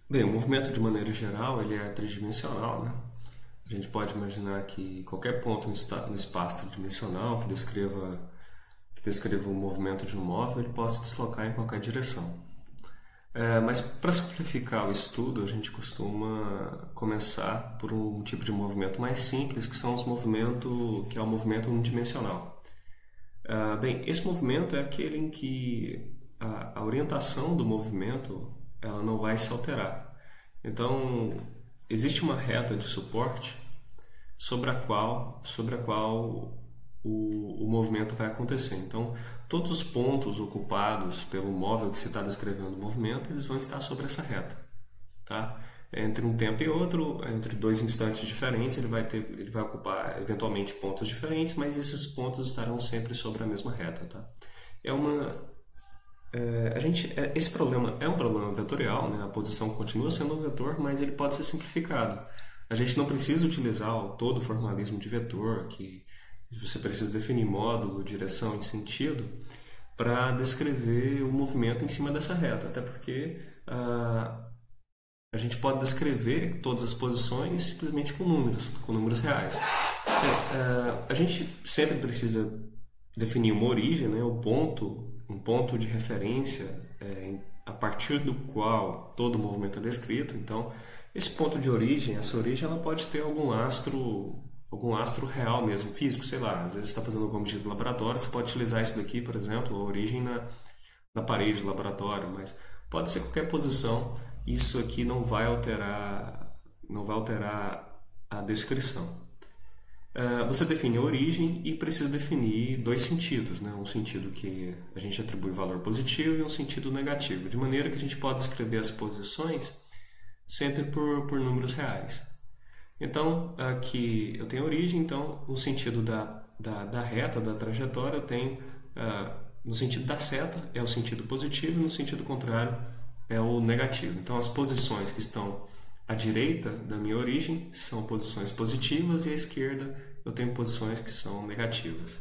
Bem, o movimento de maneira geral ele é tridimensional, né? A gente pode imaginar que qualquer ponto no espaço tridimensional que descreva o movimento de um móvel, ele possa se deslocar em qualquer direção. Mas para simplificar o estudo, a gente costuma começar por um tipo de movimento mais simples, que são os movimentos, que é o movimento unidimensional. Bem, esse movimento é aquele em que a orientação do movimento ela não vai se alterar. Então, existe uma reta de suporte sobre a qual o movimento vai acontecer. Então, todos os pontos ocupados pelo móvel que você está descrevendo o movimento, eles vão estar sobre essa reta, tá? Entre um tempo e outro, entre dois instantes diferentes, ele vai ocupar eventualmente pontos diferentes, mas esses pontos estarão sempre sobre a mesma reta, tá? É uma esse problema é um problema vetorial, né? A posição continua sendo um vetor, mas ele pode ser simplificado. A gente não precisa utilizar todo o formalismo de vetor, que você precisa definir módulo, direção e sentido para descrever o movimento em cima dessa reta, até porque a gente pode descrever todas as posições simplesmente com números reais. A gente sempre precisa definir uma origem, né, um ponto de referência a partir do qual todo o movimento é descrito. Então, esse ponto de origem, essa origem, ela pode ter algum astro real mesmo, físico, sei lá. Às vezes você está fazendo alguma medida do laboratório, você pode utilizar isso daqui, por exemplo, a origem na parede do laboratório, mas pode ser qualquer posição. Isso aqui não vai alterar a descrição. Você define a origem e precisa definir dois sentidos, né? Um sentido que a gente atribui valor positivo e um sentido negativo, de maneira que a gente pode escrever as posições sempre por números reais. Então, aqui eu tenho a origem, então no sentido da reta, da trajetória, eu tenho, no sentido da seta é o sentido positivo e no sentido contrário é o negativo. Então, as posições que estão à direita da minha origem são posições positivas e à esquerda eu tenho posições que são negativas.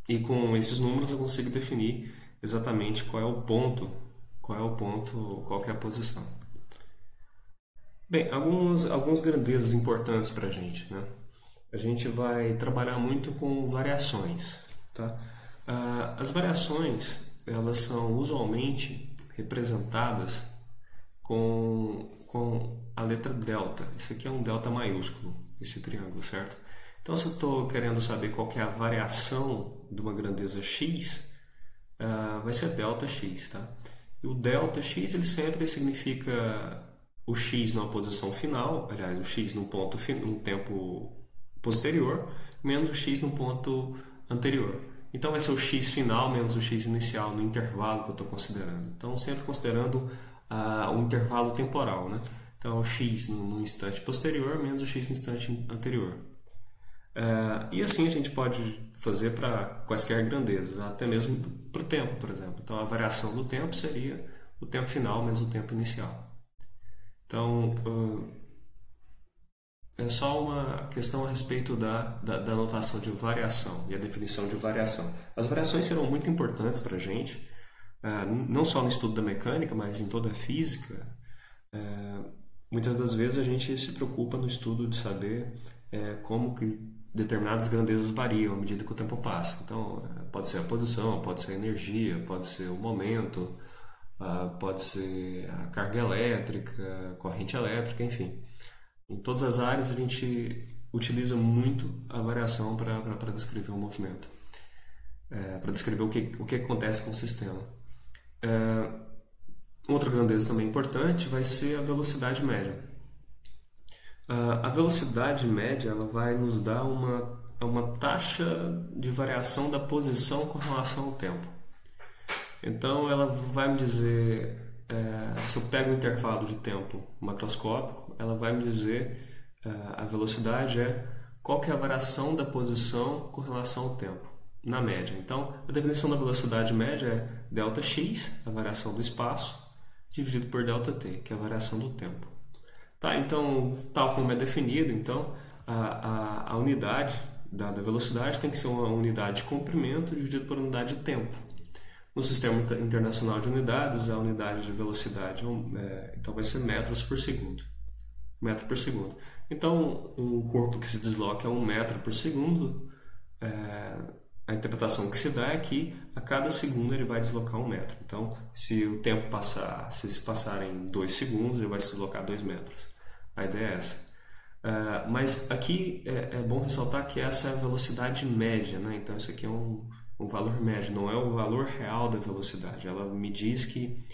E com esses números eu consigo definir exatamente qual que é a posição. Bem, algumas grandezas importantes para a gente, né? A gente vai trabalhar muito com variações, tá? As variações, elas são usualmente representadas com a letra delta. Esse aqui é um delta maiúsculo, esse triângulo, certo? Então, se eu estou querendo saber qual que é a variação de uma grandeza x, vai ser delta x, tá? E o delta x ele sempre significa o x numa posição final, aliás, o x num tempo posterior, menos o x no ponto anterior. Então vai ser o x final menos o x inicial no intervalo que eu estou considerando. Então sempre considerando o intervalo temporal, né? Então o x no instante posterior menos o x no instante anterior. E assim a gente pode fazer para quaisquer grandezas, até mesmo para o tempo, por exemplo. Então a variação do tempo seria o tempo final menos o tempo inicial. Então, é só uma questão a respeito da notação de variação e a definição de variação. As variações serão muito importantes para a gente, não só no estudo da mecânica, mas em toda a física. Muitas das vezes a gente se preocupa no estudo de saber como que determinadas grandezas variam à medida que o tempo passa. Então, pode ser a posição, pode ser a energia, pode ser o momento, pode ser a carga elétrica, corrente elétrica, enfim. Em todas as áreas a gente utiliza muito a variação para descrever um movimento, para descrever o que acontece com o sistema. Outra grandeza também importante vai ser a velocidade média. A velocidade média ela vai nos dar uma taxa de variação da posição com relação ao tempo. Então ela vai me dizer, se eu pego um intervalo de tempo macroscópico, ela vai me dizer, a velocidade qual que é a variação da posição com relação ao tempo, na média. Então a definição da velocidade média é ΔX, a variação do espaço, dividido por ΔT, que é a variação do tempo. Tá, então, tal como é definido, então, a unidade da velocidade tem que ser uma unidade de comprimento dividido por unidade de tempo. No sistema internacional de unidades, a unidade de velocidade então vai ser metros por segundo. Metro por segundo. Então, um corpo que se desloca a 1 metro por segundo, a interpretação que se dá é que a cada segundo ele vai deslocar 1 metro. Então, se o tempo passar, se passarem 2 segundos, ele vai se deslocar 2 metros. A ideia é essa. Mas aqui é bom ressaltar que essa é a velocidade média, né? Então, isso aqui é um valor médio, não é o valor real da velocidade. Ela me diz que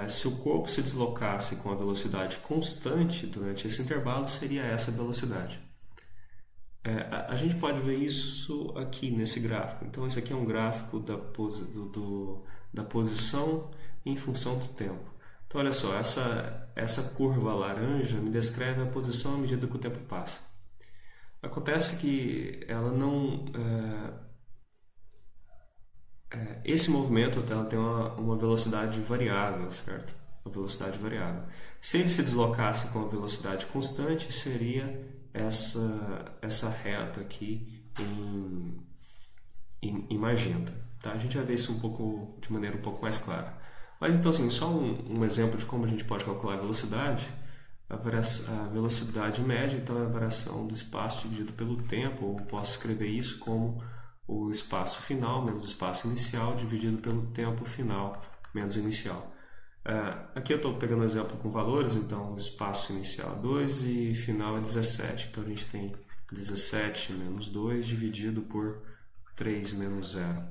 se o corpo se deslocasse com a velocidade constante durante esse intervalo, seria essa a velocidade. A gente pode ver isso aqui nesse gráfico. Então, esse aqui é um gráfico da posição em função do tempo. Então, olha só, essa curva laranja me descreve a posição à medida que o tempo passa. Acontece que ela não... esse movimento ela tem uma velocidade variável, certo? Uma velocidade variável. Se ele se deslocasse com a velocidade constante, seria essa reta aqui em magenta. Tá? A gente vai ver isso de maneira um pouco mais clara. Mas então, assim, só um exemplo de como a gente pode calcular a velocidade. A velocidade média, então, é a variação do espaço dividido pelo tempo, ou posso escrever isso como o espaço final menos o espaço inicial dividido pelo tempo final menos o inicial. Aqui eu estou pegando um exemplo com valores, então o espaço inicial é 2 e final é 17. Então a gente tem 17 menos 2 dividido por 3 menos 0.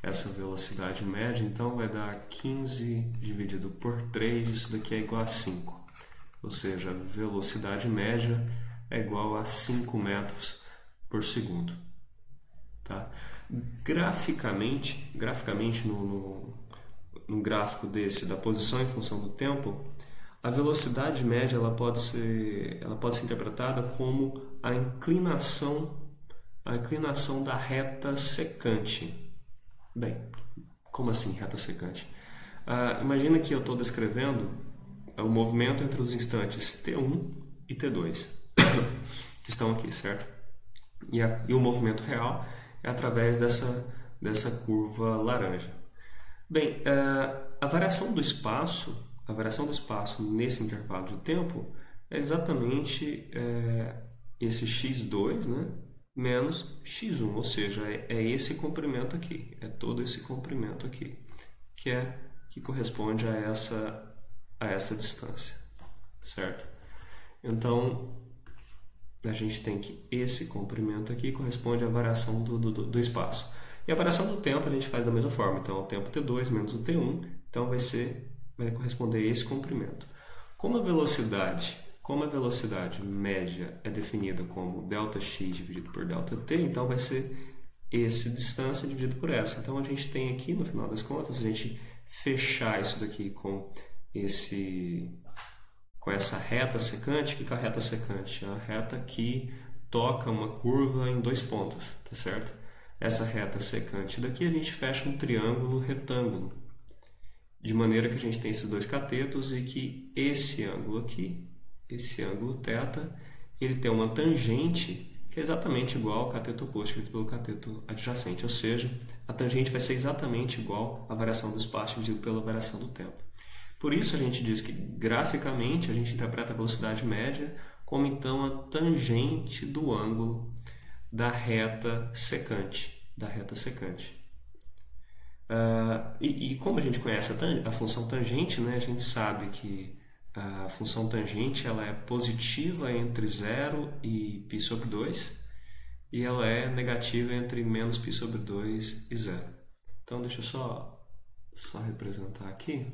Essa velocidade média então vai dar 15 dividido por 3, isso daqui é igual a 5. Ou seja, a velocidade média é igual a 5 metros por segundo. Tá? Graficamente no gráfico desse da posição em função do tempo, a velocidade média ela pode ser interpretada como a inclinação da reta secante. Bem, como assim reta secante? Imagina que eu estou descrevendo o movimento entre os instantes T1 e T2 que estão aqui, certo? E o movimento real é através dessa curva laranja. Bem, a variação do espaço nesse intervalo de tempo é exatamente esse x2, né, menos x1, ou seja, é esse comprimento aqui, é todo esse comprimento aqui, que corresponde a essa distância, certo? Então, a gente tem que esse comprimento aqui corresponde à variação do espaço. E a variação do tempo a gente faz da mesma forma. Então, o tempo T2 menos o T1, então vai corresponder a esse comprimento. Como a velocidade média é definida como ΔX dividido por ΔT, então vai ser essa distância dividido por essa. Então, a gente tem aqui, no final das contas, a gente fechar isso daqui com essa reta secante. O que é a reta secante? É a reta que toca uma curva em 2 pontos, tá certo? Essa reta secante daqui a gente fecha um triângulo retângulo, de maneira que a gente tem esses 2 catetos e que esse ângulo aqui, esse ângulo θ, ele tem uma tangente que é exatamente igual ao cateto oposto dividido pelo cateto adjacente, ou seja, a tangente vai ser exatamente igual à variação do espaço dividido pela variação do tempo. Por isso a gente diz que graficamente a gente interpreta a velocidade média como então a tangente do ângulo da reta secante. E como a gente conhece a função tangente, né, a gente sabe que a função tangente ela é positiva entre 0 e π sobre 2 e ela é negativa entre menos π sobre 2 e 0. Então deixa eu só representar aqui.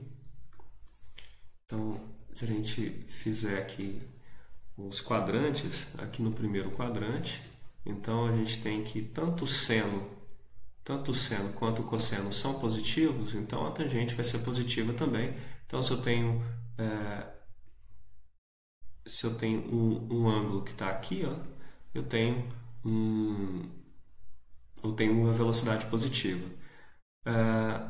Então, se a gente fizer aqui os quadrantes, aqui no primeiro quadrante, então a gente tem que tanto o seno quanto o cosseno são positivos, então a tangente vai ser positiva também. Então, se eu tenho um ângulo que está aqui, ó, eu tenho uma velocidade positiva.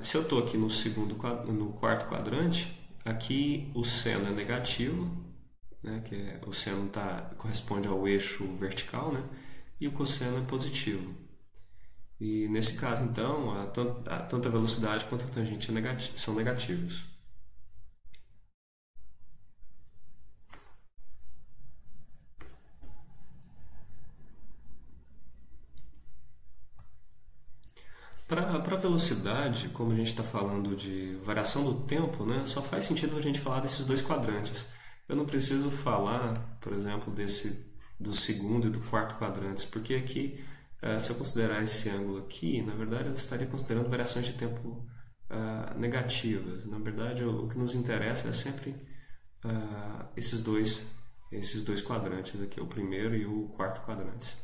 Se eu estou aqui no quarto quadrante, aqui o seno é negativo, né, o seno corresponde ao eixo vertical, né, e o cosseno é positivo. E nesse caso, então, tanto a velocidade quanto a tangente são negativos. Para a velocidade, como a gente está falando de variação do tempo, né, só faz sentido a gente falar desses dois quadrantes. Eu não preciso falar, por exemplo, do segundo e do quarto quadrantes, porque aqui, se eu considerar esse ângulo aqui, na verdade eu estaria considerando variações de tempo negativas. Na verdade, o que nos interessa é sempre esses dois quadrantes aqui, o primeiro e o quarto quadrantes.